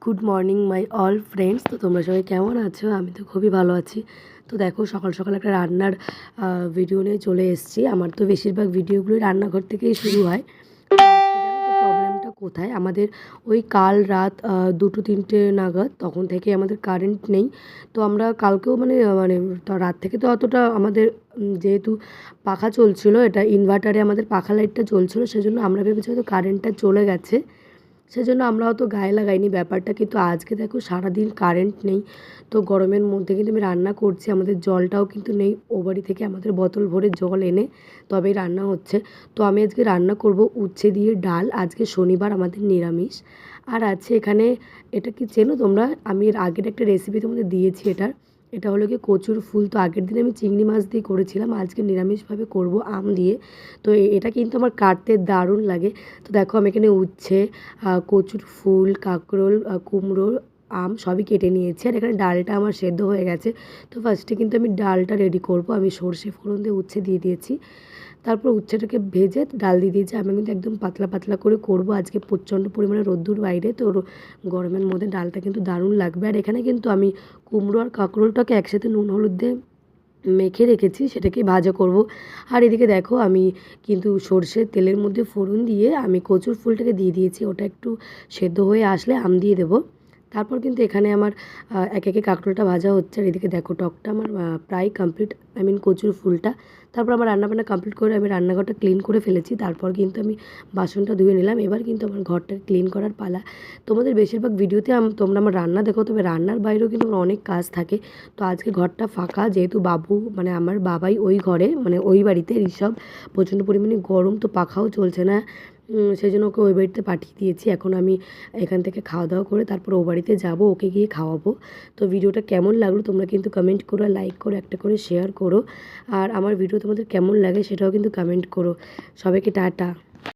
Good morning my all friends. তো তোমরা সবাই কেমন আছো? আমি তো খুবই ভালো আছি। তো দেখো সকাল সকাল একটা রান্নার ভিডিও নিয়ে চলে এসেছি। আমার তো বেশিরভাগ ভিডিওগুলোই রান্নাঘর থেকেই শুরু হয়। প্রবলেমটা কোথায়, আমাদের ওই কাল রাত 2-3টে নাগাদ তখন থেকে আমাদের কারেন্ট নেই। তো আমরা কালকেও মানে রাত থেকে তো অতটা আমাদের যেহেতু পাখা চলছিল, এটা ইনভার্টারে আমাদের পাখা লাইটটা চলছিল, সেজন্য আমরা ভেবেছি হয়তো কারেন্টটা চলে গেছে, সেজন্য আমরা অত গায়ে লাগাইনি ব্যাপারটা। কিন্তু আজকে দেখো সারাদিন কারেন্ট নেই। তো গরমের মধ্যে কিন্তু আমি রান্না করছি, আমাদের জলটাও কিন্তু নেই। ও বাড়ি থেকে আমাদের বোতল ভরে জল এনে তবেই রান্না হচ্ছে। তো আমি আজকে রান্না করব উচ্ছে দিয়ে ডাল। আজকে শনিবার, আমাদের নিরামিষ। আর আছে এখানে, এটা কি চেনো তোমরা? আমি এর আগের একটা রেসিপি তোমাদের দিয়েছি এটার। এটা হলো কি কচুর ফুল। তো আগের দিন আমি চিংড়ি মাছ দিয়ে করেছিলাম, আজকে নিরামিষভাবে করব আম দিয়ে। তো এটা কিন্তু আমার কাটতে দারুণ লাগে। তো দেখো আমি এখানে উচ্ছে, কচুর ফুল, কাঁকরোল, কুমড়ো, আম সবই কেটে নিয়েছি। আর এখানে ডালটা আমার সেদ্ধ হয়ে গেছে। তো ফার্স্টে কিন্তু আমি ডালটা রেডি করব। আমি সর্ষে ফোড়ন দিয়ে উচ্ছে দিয়ে দিয়েছি, তারপর উচ্ছেটাকে ভেজে ডাল দিয়ে দিয়েছি। আমি কিন্তু একদম পাতলা পাতলা করে করব। আজকে প্রচণ্ড পরিমাণে রোদ্দুর বাইরে, তো গরমের মধ্যে ডালটা কিন্তু দারুণ লাগবে। আর এখানে কিন্তু আমি কুমড়ো আর কাঁকরোলটাকে একসাথে নুন হলুদ দিয়ে মেখে রেখেছি, সেটাকে ভাজা করব। আর এদিকে দেখো আমি কিন্তু সর্ষের তেলের মধ্যে ফোড়ন দিয়ে আমি কচুর ফুলটাকে দিয়ে দিয়েছি। ওটা একটু সেদ্ধ হয়ে আসলে আম দিয়ে দেবো। তারপর কিন্তু এখানে আমার একে একে কাঁকরোলটা ভাজা হচ্ছে। আর এদিকে দেখো টকটা আমার প্রায় কমপ্লিট, কচুর ফুলটা। তারপর আমার রান্নাবান্না কমপ্লিট করে আমি রান্নাঘরটা ক্লিন করে ফেলেছি। তারপর কিন্তু আমি বাসনটা ধুয়ে নিলাম। এবার কিন্তু আমার ঘরটা ক্লিন করার পালা। তোমাদের বেশিরভাগ ভিডিওতে তোমরা আমার রান্না দেখো, তবে রান্নার বাইরেও কিন্তু আমার অনেক কাজ থাকে। তো আজকে ঘরটা ফাঁকা, যেহেতু বাবু আমার বাবাই ওই ঘরে, ওই বাড়িতে ঋষভ, প্রচণ্ড পরিমাণে গরম, তো পাখাও চলছে না। সেই জন্য ওকে ওই বাড়িতে পাঠিয়ে দিয়েছি। এখন আমি এখান থেকে খাওয়া দাওয়া করে তারপর ও বাড়িতে যাবো, ওকে গিয়ে খাওয়াবো। তো ভিডিওটা কেমন লাগলো তোমরা কিন্তু কমেন্ট করো, লাইক করো, একটা করে শেয়ার করো। আর আমার ভিডিও তোমাদের কেমন লাগে সেটাও কিন্তু কমেন্ট করো। সবাইকে টাটা।